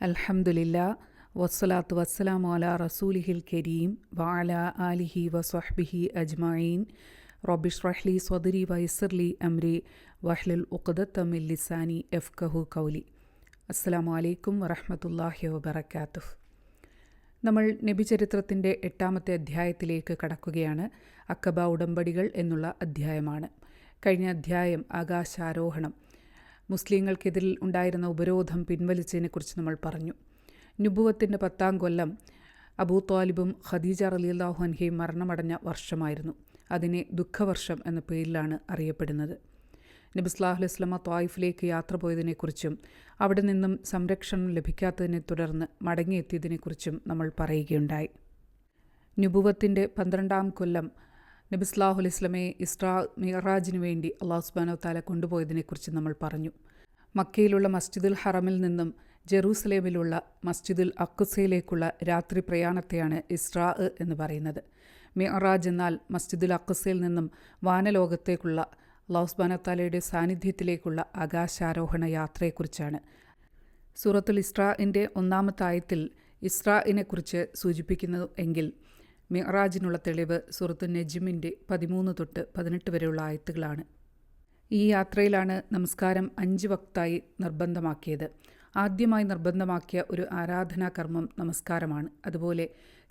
അൽഹംദുലില്ലാ വസ്സലാത്തു വസ്സലാമു അലാ റസൂലിഹിൽ കരീം വഅലാ ആലിഹി വസ്വഹ്ബിഹി അജ്മഈൻ റബ്ബിശ്റഹ് ലി സ്വദ്രി വയസ്സിർ ലി അംരി വഹ്ലുൽ ഉഖ്ദത മിൻ ലിസാനി യഫ്ഖഹു ഖൗലി. അസ്സലാമു അലൈക്കും വറഹ്മത്തുള്ളാഹി വബറകാതുഹു. നമ്മൾ നബിചരിത്രത്തിൻ്റെ 8-ാമത്തെ അധ്യായത്തിലേക്ക് കടക്കുകയാണ്. അക്കബ ഉടമ്പടികൾ എന്നുള്ള അധ്യായമാണ്. കഴിഞ്ഞ അധ്യായം ആകാശാരോഹണം, മുസ്ലിങ്ങൾക്കെതിരിൽ ഉണ്ടായിരുന്ന ഉപരോധം പിൻവലിച്ചതിനെക്കുറിച്ച് നമ്മൾ പറഞ്ഞു. നുബുവത്തിൻ്റെ 10-ാം കൊല്ലം അബൂ ത്വാലിബും ഖദീജ റളിയല്ലാഹു അൻഹയും മരണമടഞ്ഞ വർഷമായിരുന്നു. അതിനെ ദുഃഖവർഷം എന്ന പേരിലാണ് അറിയപ്പെടുന്നത്. നബി സല്ലല്ലാഹു അലൈഹി വസല്ലമ ത്വായിഫിലേക്ക് യാത്ര പോയതിനെക്കുറിച്ചും അവിടെ നിന്നും സംരക്ഷണം ലഭിക്കാത്തതിനെ തുടർന്ന് മടങ്ങിയെത്തിയതിനെക്കുറിച്ചും നമ്മൾ പറയുകയുണ്ടായി. നുബുവത്തിൻ്റെ 12-ാം കൊല്ലം നബി സല്ലല്ലാഹു അലൈഹി വസല്ലമയെ ഇസ്രാ മിഅ്റാജിനു വേണ്ടി അല്ലാഹു സുബ്ഹാനഹു വ തആല കൊണ്ടുപോയതിനെക്കുറിച്ച് നമ്മൾ പറഞ്ഞു. മക്കയിലുള്ള മസ്ജിദുൽ ഹറമിൽ നിന്നും ജെറൂസലേമിലുള്ള മസ്ജിദുൽ അഖ്സയിലേക്കുള്ള രാത്രി പ്രയാണത്തെയാണ് ഇസ്രാ എന്ന് പറയുന്നത്. മിഅ്റാജ് എന്നാൽ മസ്ജിദുൽ അഖ്സയിൽ നിന്നും വാനലോകത്തേക്കുള്ള അല്ലാഹു സുബ്ഹാനഹു വ തആലയുടെ സാന്നിധ്യത്തിലേക്കുള്ള ആകാശാരോഹണ യാത്രയെക്കുറിച്ചാണ്. സൂറത്തുൽ ഇസ്രാഇൻ്റെ 1-ാമത്തെ ആയത്തിൽ ഇസ്രാഇനെക്കുറിച്ച് സൂചിപ്പിക്കുന്നു എങ്കിൽ മിഅ്റാജിനുള്ള തെളിവ് സൂറത്തു നജ്മിൻ്റെ 13 തൊട്ട് 18 വരെയുള്ള ആയത്തുകളാണ്. ഈ യാത്രയിലാണ് നമസ്കാരം 5 വക്തായി നിർബന്ധമാക്കിയത്. ആദ്യമായി നിർബന്ധമാക്കിയ ഒരു ആരാധനാകർമ്മം നമസ്കാരമാണ്. അതുപോലെ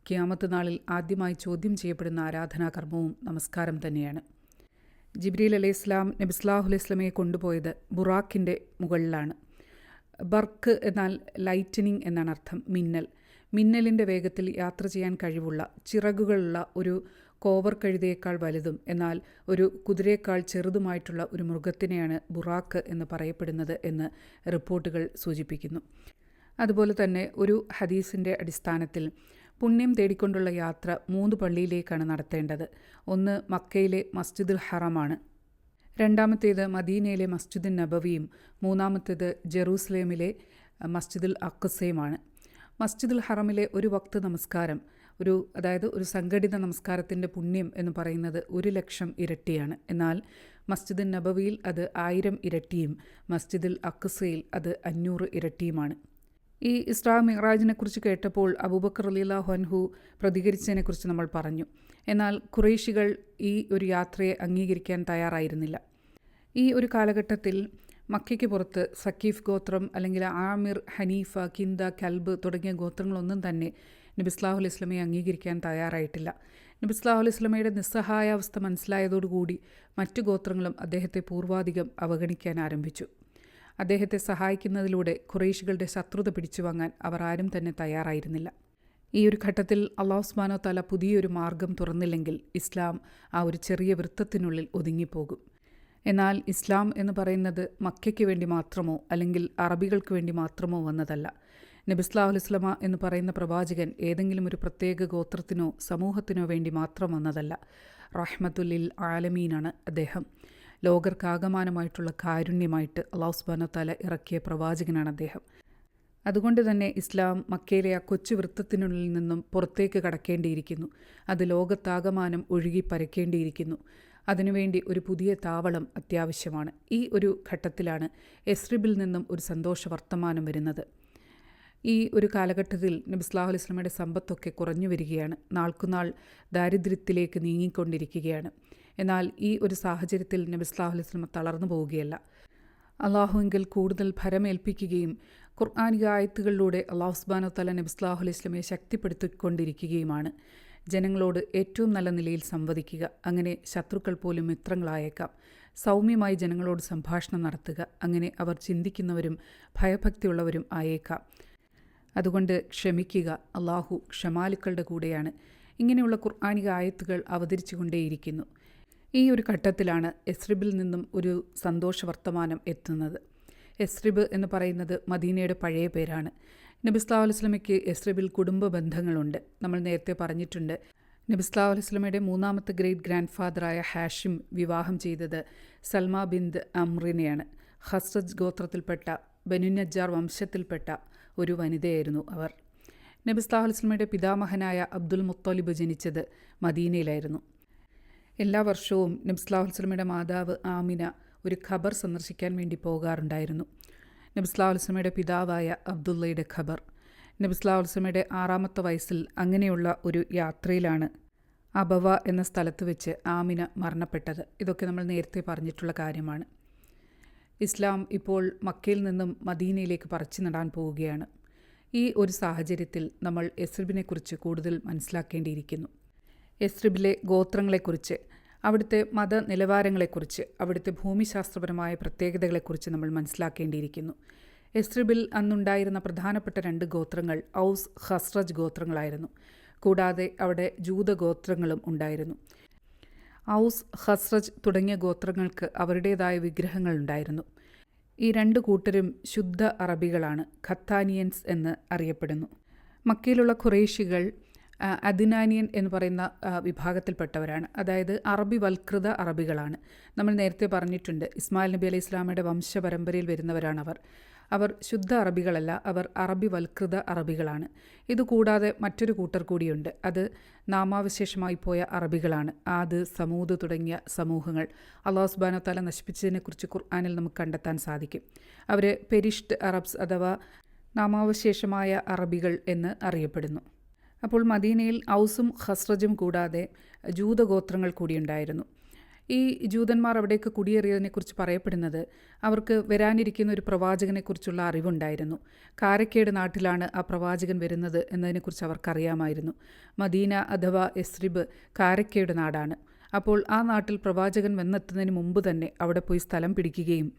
ഖിയാമത്ത് നാളിൽ ആദ്യമായി ചോദ്യം ചെയ്യപ്പെടുന്ന ആരാധനാകർമ്മവും നമസ്കാരം തന്നെയാണ്. ജിബ്രീൽ അലൈഹിസ്സലാം നബി സല്ലല്ലാഹു അലൈഹി വസല്ലമയെ കൊണ്ടുപോയത് ബുറാക്കിൻ്റെ മുകളിലാണ്. ബർക്ക് എന്നാൽ ലൈറ്റനിങ് എന്നാണ് അർത്ഥം, മിന്നൽ. മിന്നലിൻ്റെ വേഗത്തിൽ യാത്ര ചെയ്യാൻ കഴിവുള്ള ചിറകുകളുള്ള ഒരു കോവർ കഴുതയേക്കാൾ വലുതും എന്നാൽ ഒരു കുതിരയേക്കാൾ ചെറുതുമായിട്ടുള്ള ഒരു മൃഗത്തിനെയാണ് ബുറാക്ക് എന്ന് പറയപ്പെടുന്നത് എന്ന് റിപ്പോർട്ടുകൾ സൂചിപ്പിക്കുന്നു. അതുപോലെ തന്നെ ഒരു ഹദീസിൻ്റെ അടിസ്ഥാനത്തിൽ പുണ്യം തേടിക്കൊണ്ടുള്ള യാത്ര 3 പള്ളിയിലേക്കാണ് നടത്തേണ്ടത്. ഒന്ന് മക്കയിലെ മസ്ജിദുൽ ഹറമാണ്, രണ്ടാമത്തേത് മദീനയിലെ മസ്ജിദുൻ നബവിയും, മൂന്നാമത്തേത് ജെറൂസലേമിലെ മസ്ജിദുൽ അഖ്സയുമാണ്. മസ്ജിദുൽ ഹറമിലെ ഒരു വക്ത് നമസ്കാരം അതായത് ഒരു സംഘടിത നമസ്കാരത്തിൻ്റെ പുണ്യം എന്ന് പറയുന്നത് 1,00,000 ഇരട്ടിയാണ്. എന്നാൽ മസ്ജിദുൻ നബവിയിൽ അത് 1000 ഇരട്ടിയും മസ്ജിദുൽ അഖ്സയിൽ അത് 500 ഇരട്ടിയുമാണ്. ഈ ഇസ്രാ മിഅ്റാജിനെക്കുറിച്ച് കേട്ടപ്പോൾ അബൂബക്കർ റളിയല്ലാഹു അൻഹു പ്രതികരിച്ചതിനെക്കുറിച്ച് നമ്മൾ പറഞ്ഞു. എന്നാൽ ഖുറൈശികൾ ഈ ഒരു യാത്രയെ അംഗീകരിക്കാൻ തയ്യാറായിരുന്നില്ല. ഈ ഒരു കാലഘട്ടത്തിൽ മക്കയ്ക്ക് പുറത്ത് സക്കീഫ് ഗോത്രം അല്ലെങ്കിൽ ആമിർ, ഹനീഫ, കിന്ദ, കൽബ് തുടങ്ങിയ ഗോത്രങ്ങളൊന്നും തന്നെ നബി സല്ലല്ലാഹു അലൈഹി വസല്ലമയെ അംഗീകരിക്കാൻ തയ്യാറായിട്ടില്ല. നബി സല്ലല്ലാഹു അലൈഹി വസല്ലമയുടെ നിസ്സഹായാവസ്ഥ മനസ്സിലായതോടുകൂടി മറ്റു ഗോത്രങ്ങളും അദ്ദേഹത്തെ പൂർവാധികം അവഗണിക്കാൻ ആരംഭിച്ചു. അദ്ദേഹത്തെ സഹായിക്കുന്നതിലൂടെ ഖുറൈശികളുടെ ശത്രുത പിടിച്ചു വാങ്ങാൻ അവർ ആരും തന്നെ തയ്യാറായിരുന്നില്ല. ഈ ഒരു ഘട്ടത്തിൽ അല്ലാഹു സുബ്ഹാനഹു വ തആല പുതിയൊരു മാർഗം തുറന്നില്ലെങ്കിൽ ഇസ്ലാം ആ ഒരു ചെറിയ വൃത്തത്തിനുള്ളിൽ ഒതുങ്ങിപ്പോകും. എന്നാൽ ഇസ്ലാം എന്ന് പറയുന്നത് മക്കയ്ക്ക് വേണ്ടി മാത്രമോ അല്ലെങ്കിൽ അറബികൾക്ക് വേണ്ടി മാത്രമോ വന്നതല്ല. നബി സല്ലല്ലാഹു അലൈഹി വസല്ലമ എന്ന് പറയുന്ന പ്രവാചകൻ ഏതെങ്കിലും ഒരു പ്രത്യേക ഗോത്രത്തിനോ സമൂഹത്തിനോ വേണ്ടി മാത്രം വന്നതല്ല. റഹ്മത്തുൽ ലിൽ ആലമീനാണ് അദ്ദേഹം. ലോകർക്കാകമാനമായിട്ടുള്ള കാരുണ്യമായിട്ട് അല്ലാഹു സുബ്ഹാനഹു വ തആല ഇറക്കിയ പ്രവാചകനാണ് അദ്ദേഹം. അതുകൊണ്ട് തന്നെ ഇസ്ലാം മക്കയിലെ ആ കൊച്ചു വൃത്തത്തിനുള്ളിൽ നിന്നും പുറത്തേക്ക് കടക്കേണ്ടിയിരിക്കുന്നു. അത് ലോകത്താകമാനം ഒഴുകി പരക്കേണ്ടിയിരിക്കുന്നു. അതിനുവേണ്ടി ഒരു പുതിയ താവളം അത്യാവശ്യമാണ്. ഈ ഒരു ഘട്ടത്തിലാണ് യസ്രിബിൽ നിന്നും ഒരു സന്തോഷ വർത്തമാനം വരുന്നത്. ഈ ഒരു കാലഘട്ടത്തിൽ നബി സല്ലല്ലാഹു അലൈഹി വസല്ലമയുടെ സമ്പത്തൊക്കെ കുറഞ്ഞു വരികയാണ്. നാൾക്കുനാൾ ദാരിദ്ര്യത്തിലേക്ക് നീങ്ങിക്കൊണ്ടിരിക്കുകയാണ്. എന്നാൽ ഈ ഒരു സാഹചര്യത്തിൽ നബി സല്ലല്ലാഹു അലൈഹി വസല്ലമ തളർന്നു പോവുകയല്ല. അള്ളാഹുവിങ്കിൽ കൂടുതൽ ഭരമേൽപ്പിക്കുകയും ഖുർആനിക ആയത്തുകളിലൂടെ അല്ലാഹു സുബ്ഹാനഹു വ തആല നബി സല്ലല്ലാഹു അലൈഹി വസല്ലമയെ ശക്തിപ്പെടുത്തിക്കൊണ്ടിരിക്കുകയുമാണ്. ജനങ്ങളോട് ഏറ്റവും നല്ല നിലയിൽ സംവദിക്കുക, അങ്ങനെ ശത്രുക്കൾ പോലും മിത്രങ്ങളായേക്കാം. സൗമ്യമായി ജനങ്ങളോട് സംഭാഷണം നടത്തുക, അങ്ങനെ അവർ ചിന്തിക്കുന്നവരും ഭയഭക്തിയുള്ളവരും ആയേക്കാം. അതുകൊണ്ട് ക്ഷമിക്കുക, അള്ളാഹു ക്ഷമാലുക്കളുടെ കൂടെയാണ്. ഇങ്ങനെയുള്ള ഖുർആനിക ആയത്തുകൾ അവതരിച്ചു കൊണ്ടേയിരിക്കുന്നു. ഈ ഒരു ഘട്ടത്തിലാണ് യസ്രിബിൽ നിന്നും ഒരു സന്തോഷ വർത്തമാനം എത്തുന്നത്. യസ്രിബ് എന്ന് പറയുന്നത് മദീനയുടെ പഴയ പേരാണ്. നബി സല്ലല്ലാഹു അലൈഹി വസല്ലമയ്ക്ക് യസ്രിബിൽ കുടുംബ ബന്ധങ്ങളുണ്ട്. നമ്മൾ നേരത്തെ പറഞ്ഞിട്ടുണ്ട്. നബി സല്ലല്ലാഹു അലൈഹി വസല്ലമയുടെ 3-ാമത്തെ ഗ്രേറ്റ് ഗ്രാൻഡ് ഫാദറായ ഹാഷിം വിവാഹം ചെയ്തത് സൽമ ബിന്ത് അംറിനെയാണ്. ഖസ്റജ് ഗോത്രത്തിൽപ്പെട്ട ബനു നജ്ജാർ വംശത്തിൽപ്പെട്ട ഒരു വനിതയായിരുന്നു അവർ. നബി സല്ലല്ലാഹു അലൈഹി വസല്ലമയുടെ പിതാമഹനായ അബ്ദുൽ മുത്തലിബ് ജനിച്ചത് മദീനയിലായിരുന്നു. എല്ലാ വർഷവും നബി സല്ലല്ലാഹു അലൈഹി വസല്ലമയുടെ മാതാവ് ആമിന ഒരു ഖബർ സന്ദർശിക്കാൻ വേണ്ടി പോകാറുണ്ടായിരുന്നു. നബി സല്ലല്ലാഹു അലൈഹി വസല്ലമയുടെ പിതാവായ അബ്ദുള്ളയുടെ ഖബർ. നബി സല്ലല്ലാഹു അലൈഹി വസല്ലമയുടെ 6-ാമത്തെ വയസ്സിൽ അങ്ങനെയുള്ള ഒരു യാത്രയിലാണ് അബവ എന്ന സ്ഥലത്ത് വെച്ച് ആമിന മരണപ്പെട്ടത്. ഇതൊക്കെ നമ്മൾ നേരത്തെ പറഞ്ഞിട്ടുള്ള കാര്യമാണ്. ഇസ്ലാം ഇപ്പോൾ മക്കയിൽ നിന്നും മദീനയിലേക്ക് പറിച്ചു നടാൻ പോവുകയാണ്. ഈ ഒരു സാഹചര്യത്തിൽ നമ്മൾ യസ്രിബിനെക്കുറിച്ച് കൂടുതൽ മനസ്സിലാക്കേണ്ടിയിരിക്കുന്നു. യസ്രിബിലെ ഗോത്രങ്ങളെക്കുറിച്ച്, അവിടുത്തെ മത നിലവാരങ്ങളെക്കുറിച്ച്, അവിടുത്തെ ഭൂമിശാസ്ത്രപരമായ പ്രത്യേകതകളെക്കുറിച്ച് നമ്മൾ മനസ്സിലാക്കേണ്ടിയിരിക്കുന്നു. യസ്രിബിൽ അന്നുണ്ടായിരുന്ന പ്രധാനപ്പെട്ട 2 ഗോത്രങ്ങൾ ഔസ് ഖസ്റജ് ഗോത്രങ്ങളായിരുന്നു. കൂടാതെ അവിടെ ജൂത ഗോത്രങ്ങളും ഉണ്ടായിരുന്നു. ഔസ് ഖസ്റജ് തുടങ്ങിയ ഗോത്രങ്ങൾക്ക് അവരുടേതായ വിഗ്രഹങ്ങളുണ്ടായിരുന്നു. ഈ 2 കൂട്ടരും ശുദ്ധ അറബികളാണ്, ഖത്താനിയൻസ് എന്ന് അറിയപ്പെടുന്നു. മക്കയിലുള്ള ഖുറൈശികൾ അദ്നാനിയൻ എന്ന് പറയുന്ന വിഭാഗത്തിൽപ്പെട്ടവരാണ്. അതായത് അറബി വൽകൃത അറബികളാണ്. നമ്മൾ നേരത്തെ പറഞ്ഞിട്ടുണ്ട്, ഇസ്മായിൽ നബി അലൈഹി ഇസ്ലാമയുടെ വംശപരമ്പരയിൽ വരുന്നവരാണവർ. അവർ ശുദ്ധ അറബികളല്ല, അവർ അറബി വൽകൃത അറബികളാണ്. ഇതുകൂടാതെ മറ്റൊരു കൂട്ടർ കൂടിയുണ്ട്. അത് നാമാവശേഷമായി പോയ അറബികളാണ്. ആദ്, സമൂദ് തുടങ്ങിയ സമൂഹങ്ങൾ അല്ലാഹു സുബ്ഹാനഹു വ തആല നശിപ്പിച്ചതിനെക്കുറിച്ച് ഖുർആനിൽ നമുക്ക് കണ്ടെത്താൻ സാധിക്കും. അവർ പെരിഷ്ഡ് അറബ്സ് അഥവാ നാമാവശേഷമായ അറബികൾ എന്ന് അറിയപ്പെടുന്നു. അപ്പോൾ മദീനയിൽ ഔസും ഖസ്റജും കൂടാതെ ജൂതഗോത്രങ്ങൾ കൂടിയുണ്ടായിരുന്നു. ഈ ജൂതന്മാർ അവിടേക്ക് കുടിയേറിയതിനെക്കുറിച്ച് പറയപ്പെടുന്നത് അവർക്ക് വരാനിരിക്കുന്ന ഒരു പ്രവാചകനെക്കുറിച്ചുള്ള അറിവുണ്ടായിരുന്നു. കാരക്കേട് നാട്ടിലാണ് ആ പ്രവാചകൻ വരുന്നത് എന്നതിനെക്കുറിച്ച് അവർക്കറിയാമായിരുന്നു. മദീന അഥവാ യസ്രിബ് കാരക്കേട് നാടാണ്. അപ്പോൾ ആ നാട്ടിൽ പ്രവാചകൻ വന്നെത്തുന്നതിന് മുമ്പ് തന്നെ അവിടെ പോയി സ്ഥലം പിടിക്കുകയും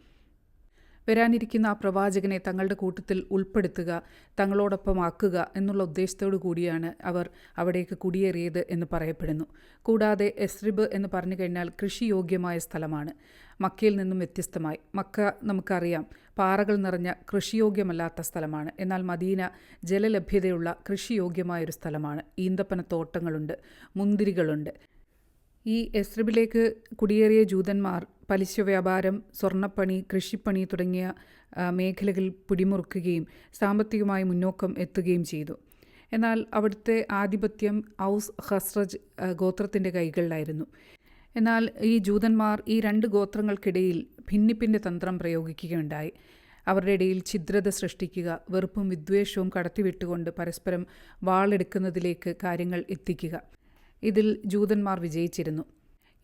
വരാനിരിക്കുന്ന ആ പ്രവാചകനെ തങ്ങളുടെ കൂട്ടത്തിൽ ഉൾപ്പെടുത്തുക, തങ്ങളോടൊപ്പമാക്കുക എന്നുള്ള ഉദ്ദേശത്തോടു കൂടിയാണ് അവർ അവിടേക്ക് കുടിയേറിയത് എന്ന് പറയപ്പെടുന്നു. കൂടാതെ യസ്രിബ് എന്ന് പറഞ്ഞു കഴിഞ്ഞാൽ കൃഷിയോഗ്യമായ സ്ഥലമാണ്. മക്കയിൽ നിന്നും വ്യത്യസ്തമായി മക്ക നമുക്കറിയാം പാറകൾ നിറഞ്ഞ കൃഷിയോഗ്യമല്ലാത്ത സ്ഥലമാണ്. എന്നാൽ മദീന ജലലഭ്യതയുള്ള കൃഷിയോഗ്യമായൊരു സ്ഥലമാണ്. ഈന്തപ്പനത്തോട്ടങ്ങളുണ്ട്, മുന്തിരികളുണ്ട്. ഈ യസ്രിബിലേക്ക് കുടിയേറിയ ജൂതന്മാർ പലിശ വ്യാപാരം, സ്വർണ്ണപ്പണി, കൃഷിപ്പണി തുടങ്ങിയ മേഖലകളിൽ പിടിമുറുക്കുകയും സാമ്പത്തികമായി മുന്നോക്കം എത്തുകയും ചെയ്തു. എന്നാൽ അവിടുത്തെ ആധിപത്യം ഔസ് ഖസ്റജ് ഗോത്രത്തിൻ്റെ കൈകളിലായിരുന്നു. എന്നാൽ ഈ ജൂതന്മാർ ഈ 2 ഗോത്രങ്ങൾക്കിടയിൽ ഭിന്നിപ്പിൻ്റെ തന്ത്രം പ്രയോഗിക്കുകയുണ്ടായി. അവരുടെ ഇടയിൽ ഛിദ്രത സൃഷ്ടിക്കുക, വെറുപ്പും വിദ്വേഷവും കടത്തിവിട്ടുകൊണ്ട് പരസ്പരം വാളെടുക്കുന്നതിലേക്ക് കാര്യങ്ങൾ എത്തിക്കുക. ഇതിൽ ജൂതന്മാർ വിജയിച്ചിരുന്നു.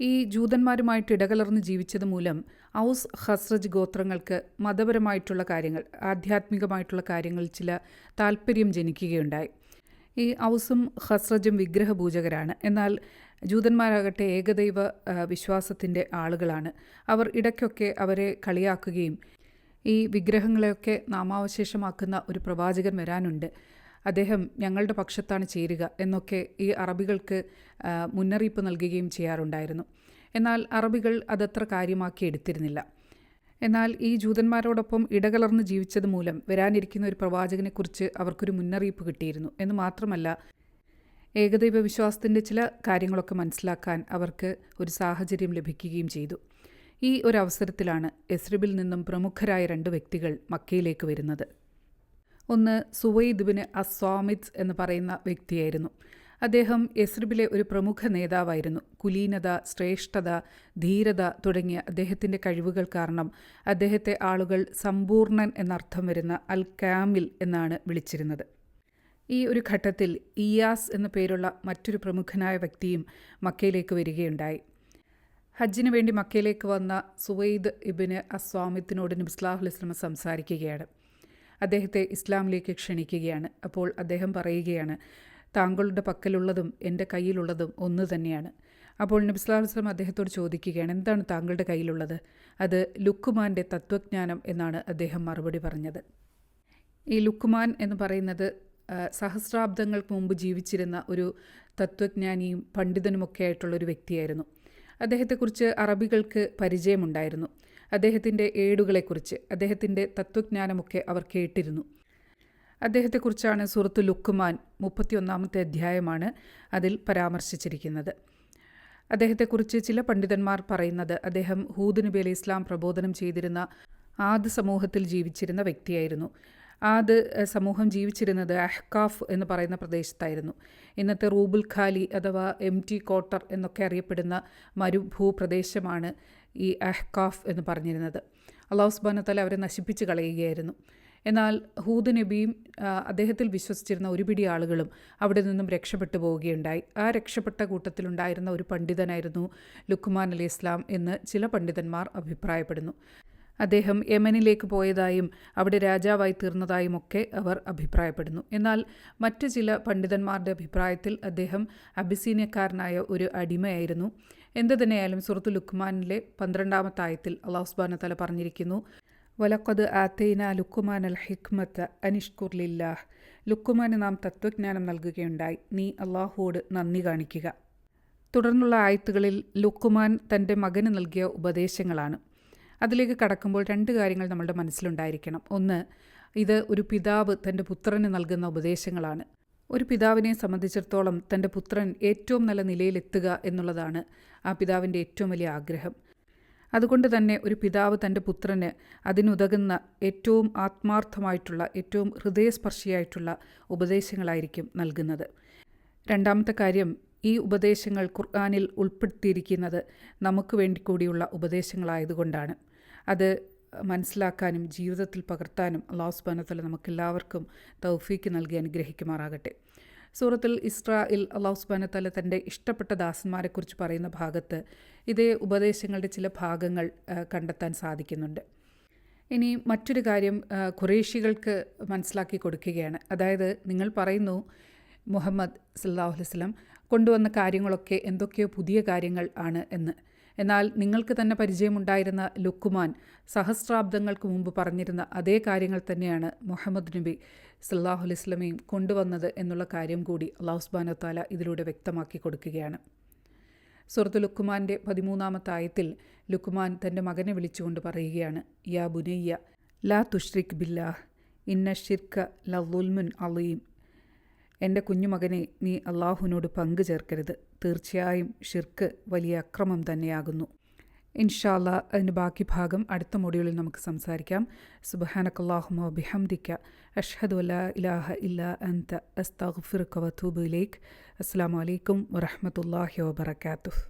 ഈ ജൂതന്മാരുമായിട്ട് ഇടകലർന്ന് ജീവിച്ചത് മൂലം ഔസ് ഖസ്റജ് ഗോത്രങ്ങൾക്ക് മതപരമായിട്ടുള്ള കാര്യങ്ങൾ, ആധ്യാത്മികമായിട്ടുള്ള കാര്യങ്ങളിൽ ചില താല്പര്യം ജനിക്കുകയുണ്ടായി. ഈ ഔസും ഖസ്റജും വിഗ്രഹപൂജകരാണ്. എന്നാൽ ജൂതന്മാരാകട്ടെ ഏകദൈവ വിശ്വാസത്തിൻ്റെ ആളുകളാണ്. അവർ ഇടയ്ക്കൊക്കെ അവരെ കളിയാക്കുകയും ഈ വിഗ്രഹങ്ങളെയൊക്കെ നാമാവശേഷമാക്കുന്ന ഒരു പ്രവാചകൻ വരാനുണ്ട്, അദ്ദേഹം ഞങ്ങളുടെ പക്ഷത്താണ് ചേരുക എന്നൊക്കെ ഈ അറബികൾക്ക് മുന്നറിയിപ്പ് നൽകുകയും ചെയ്യാറുണ്ടായിരുന്നു. എന്നാൽ അറബികൾ അതത്ര കാര്യമാക്കി എടുത്തിരുന്നില്ല. എന്നാൽ ഈ ജൂതന്മാരോടൊപ്പം ഇടകലർന്ന് ജീവിച്ചത് മൂലം വരാനിരിക്കുന്ന ഒരു പ്രവാചകനെക്കുറിച്ച് അവർക്കൊരു മുന്നറിയിപ്പ് കിട്ടിയിരുന്നു. എന്ന് മാത്രമല്ല, ഏകദൈവ വിശ്വാസത്തിൻ്റെ ചില കാര്യങ്ങളൊക്കെ മനസ്സിലാക്കാൻ അവർക്ക് ഒരു സാഹചര്യം ലഭിക്കുകയും ചെയ്തു. ഈ ഒരു അവസരത്തിലാണ് യസ്രിബിൽ നിന്നും പ്രമുഖരായ 2 വ്യക്തികൾ മക്കയിലേക്ക് വരുന്നത്. ഒന്ന് സുവൈദ് ബിൻ അസ്വാമിദ് എന്ന് പറയുന്ന വ്യക്തിയായിരുന്നു. അദ്ദേഹം യസ്രിബിലെ ഒരു പ്രമുഖ നേതാവായിരുന്നു. കുലീനത, ശ്രേഷ്ഠത, ധീരത തുടങ്ങിയ അദ്ദേഹത്തിൻ്റെ കഴിവുകൾ കാരണം അദ്ദേഹത്തെ ആളുകൾ സമ്പൂർണൻ എന്നർത്ഥം വരുന്ന അൽ കാമിൽ എന്നാണ് വിളിച്ചിരുന്നത്. ഈ ഒരു ഘട്ടത്തിൽ ഇയാസ് എന്നു പേരുള്ള മറ്റൊരു പ്രമുഖനായ വ്യക്തിയും മക്കയിലേക്ക് വരികയുണ്ടായി. ഹജ്ജിന് വേണ്ടി മക്കയിലേക്ക് വന്ന സുവൈദ് ഇബ്ന് അസ്വാമിത്തിനോട് നബി സല്ലല്ലാഹു അലൈഹി വസല്ലം സംസാരിക്കുകയാണ്. അദ്ദേഹത്തെ ഇസ്ലാമിലേക്ക് ക്ഷണിക്കുകയാണ്. അപ്പോൾ അദ്ദേഹം പറയുകയാണ്, താങ്കളുടെ പക്കലുള്ളതും എൻ്റെ കയ്യിലുള്ളതും ഒന്ന് തന്നെയാണ്. അപ്പോൾ നബി സല്ലല്ലാഹു അലൈഹി വസല്ലം അദ്ദേഹത്തോട് ചോദിക്കുകയാണ്, എന്താണ് താങ്കളുടെ കയ്യിലുള്ളത്? അത് ലുക്മാൻ്റെ തത്വജ്ഞാനം എന്നാണ് അദ്ദേഹം മറുപടി പറഞ്ഞത്. ഈ ലുക്മാൻ എന്ന് പറയുന്നത് സഹസ്രാബ്ദങ്ങൾക്ക് മുമ്പ് ജീവിച്ചിരുന്ന ഒരു തത്വജ്ഞാനിയും പണ്ഡിതനുമൊക്കെ ആയിട്ടുള്ളൊരു വ്യക്തിയായിരുന്നു. അദ്ദേഹത്തെക്കുറിച്ച് അറബികൾക്ക് പരിചയമുണ്ടായിരുന്നു. അദ്ദേഹത്തിൻ്റെ ഏടുകളെക്കുറിച്ച്, അദ്ദേഹത്തിൻ്റെ തത്വജ്ഞാനമൊക്കെ അവർ കേട്ടിരുന്നു. അദ്ദേഹത്തെക്കുറിച്ചാണ് സൂറത്തു ലുക്മാൻ 31-ാമത്തെ അധ്യായമാണ് അതിൽ പരാമർശിച്ചിരിക്കുന്നത്. അദ്ദേഹത്തെക്കുറിച്ച് ചില പണ്ഡിതന്മാർ പറയുന്നത് അദ്ദേഹം ഹൂദ് നബി അലൈഹി ഇസ്ലാം പ്രബോധനം ചെയ്തിരുന്ന ആദ് സമൂഹത്തിൽ ജീവിച്ചിരുന്ന വ്യക്തിയായിരുന്നു. ആദ് സമൂഹം ജീവിച്ചിരുന്നത് അഹ്കാഫ് എന്ന് പറയുന്ന പ്രദേശത്തായിരുന്നു. ഇന്നത്തെ റൂബുൽ ഖാലി അഥവാ MT ക്വാർട്ടർ എന്നൊക്കെ അറിയപ്പെടുന്ന മരുഭൂപ്രദേശമാണ് ഈ അഹ്കാഫ് എന്ന് പറഞ്ഞിരുന്നത്. അള്ളാഹു സുബ്ഹാനഹു വ തആല അവരെ നശിപ്പിച്ച് കളയുകയായിരുന്നു. എന്നാൽ ഹൂദ് നബിയും അദ്ദേഹത്തിൽ വിശ്വസിച്ചിരുന്ന ഒരു പിടി ആളുകളും അവിടെ നിന്നും രക്ഷപ്പെട്ടു പോവുകയുണ്ടായി. ആ രക്ഷപ്പെട്ട കൂട്ടത്തിലുണ്ടായിരുന്ന ഒരു പണ്ഡിതനായിരുന്നു ലുക്മാൻ അലൈഹി ഇസ്ലാം എന്ന് ചില പണ്ഡിതന്മാർ അഭിപ്രായപ്പെടുന്നു. അദ്ദേഹം യമനിലേക്ക് പോയതായും അവിടെ രാജാവായി തീർന്നതായുമൊക്കെ അവർ അഭിപ്രായപ്പെടുന്നു. എന്നാൽ മറ്റു ചില പണ്ഡിതന്മാരുടെ അഭിപ്രായത്തിൽ അദ്ദേഹം അബിസീനിയക്കാരനായ ഒരു അടിമയായിരുന്നു. എന്തു തന്നെയായാലും സൂറത്തുൽ ലുക്മാനിലെ 12-ാമത്തെ ആയത്തിൽ അല്ലാഹു സുബ്ഹാനഹു വ തആല പറഞ്ഞിരിക്കുന്നു, വലഖദ് ആതൈന ലുക്മാൻ അൽ ഹിക്മത അനിഷ്കുർ ലില്ലാഹ്. ലുക്മാന് നാം തത്വജ്ഞാനം നൽകുകയുണ്ടായി, നീ അള്ളാഹുവോട് നന്ദി കാണിക്കുക. തുടർന്നുള്ള ആയത്തുകളിൽ ലുക്മാൻ തൻ്റെ മകന് നൽകിയ ഉപദേശങ്ങളാണ്. അതിലേക്ക് കടക്കുമ്പോൾ 2 കാര്യങ്ങൾ നമ്മളുടെ മനസ്സിലുണ്ടായിരിക്കണം. ഒന്ന്, ഇത് ഒരു പിതാവ് തൻ്റെ പുത്രന് നൽകുന്ന ഉപദേശങ്ങളാണ്. ഒരു പിതാവിനെ സംബന്ധിച്ചിടത്തോളം തൻ്റെ പുത്രൻ ഏറ്റവും നല്ല നിലയിലെത്തുക എന്നുള്ളതാണ് ആ പിതാവിൻ്റെ ഏറ്റവും വലിയ ആഗ്രഹം. അതുകൊണ്ട് തന്നെ ഒരു പിതാവ് തൻ്റെ പുത്രന് അതിനുതകുന്ന ഏറ്റവും ആത്മാർത്ഥമായിട്ടുള്ള, ഏറ്റവും ഹൃദയസ്പർശിയായിട്ടുള്ള ഉപദേശങ്ങളായിരിക്കും നൽകുന്നത്. രണ്ടാമത്തെ കാര്യം, ഈ ഉപദേശങ്ങൾ ഖുർആനിൽ ഉൾപ്പെടുത്തിയിരിക്കുന്നത് നമുക്ക് വേണ്ടി കൂടിയുള്ള ഉപദേശങ്ങളായതുകൊണ്ടാണ്. അത് മനസ്സിലാക്കാനും ജീവിതത്തിൽ പകർത്താനും അല്ലാഹു സുബ്ഹാനഹു വ തആല നമുക്കെല്ലാവർക്കും തൗഫീക്ക് നൽകി അനുഗ്രഹിക്കുമാറാകട്ടെ. സൂറത്തുൽ ഇസ്രായിൽ അല്ലാഹു സുബ്ഹാനഹു വ തആല തൻ്റെ ഇഷ്ടപ്പെട്ട ദാസന്മാരെക്കുറിച്ച് പറയുന്ന ഭാഗത്ത് ഇതേ ഉപദേശങ്ങളുടെ ചില ഭാഗങ്ങൾ കണ്ടെത്താൻ സാധിക്കുന്നുണ്ട്. ഇനി മറ്റൊരു കാര്യം ഖുറൈശികൾക്ക് മനസ്സിലാക്കി കൊടുക്കുകയാണ്. അതായത്, നിങ്ങൾ പറയുന്നു മുഹമ്മദ് സല്ലല്ലാഹു അലൈഹി വസല്ലം കൊണ്ടുവന്ന കാര്യങ്ങളൊക്കെ എന്തൊക്കെയോ പുതിയ കാര്യങ്ങൾ ആണ് എന്ന്. എന്നാൽ നിങ്ങൾക്ക് തന്നെ പരിചയമുണ്ടായിരുന്ന ലുക്മാൻ സഹസ്രാബ്ദങ്ങൾക്ക് മുമ്പ് പറഞ്ഞിരുന്ന അതേ കാര്യങ്ങൾ തന്നെയാണ് മുഹമ്മദ് നബി സല്ലല്ലാഹു അലൈഹി വസല്ലമയും കൊണ്ടുവന്നത് എന്നുള്ള കാര്യം കൂടി അല്ലാഹു സുബ്ഹാനഹു വ തആല ഇതിലൂടെ വ്യക്തമാക്കി കൊടുക്കുകയാണ്. സൂറത്തുൽ ലുക്മാൻ്റെ 13-ാമത്തെ ആയത്തിൽ ലുക്മാൻ തൻ്റെ മകനെ വിളിച്ചുകൊണ്ട് പറയുകയാണ്, യാ ബുനയ്യ ലാ തുശ്രിക് ബില്ലാഹ് ഇന്ന ശിർക ലദുൽമുൻ അളീം. എൻ്റെ കുഞ്ഞുമകനെ, നീ അള്ളാഹുവിനോട് പങ്കു ചേർക്കരുത്, തീർച്ചയായും ഷിർക്ക് വലിയ അക്രമം തന്നെയാകുന്നു. ഇൻഷാ അല്ലാഹ് അതിൻ്റെ ബാക്കി ഭാഗം അടുത്ത മൊഡ്യൂളിൽ നമുക്ക് സംസാരിക്കാം. സുബ്ഹാനകല്ലാഹുമ്മ വബിഹംദിക അഷ്ഹദു അല്ലാ ഇലാഹ ഇല്ലാ അൻത അസ്തഗ്ഫിറുക വഅതൂബു ഇലൈക്. അസ്സലാമു അലൈക്കും വറഹ്മത്തുള്ളാഹി വബറകാതുഹു.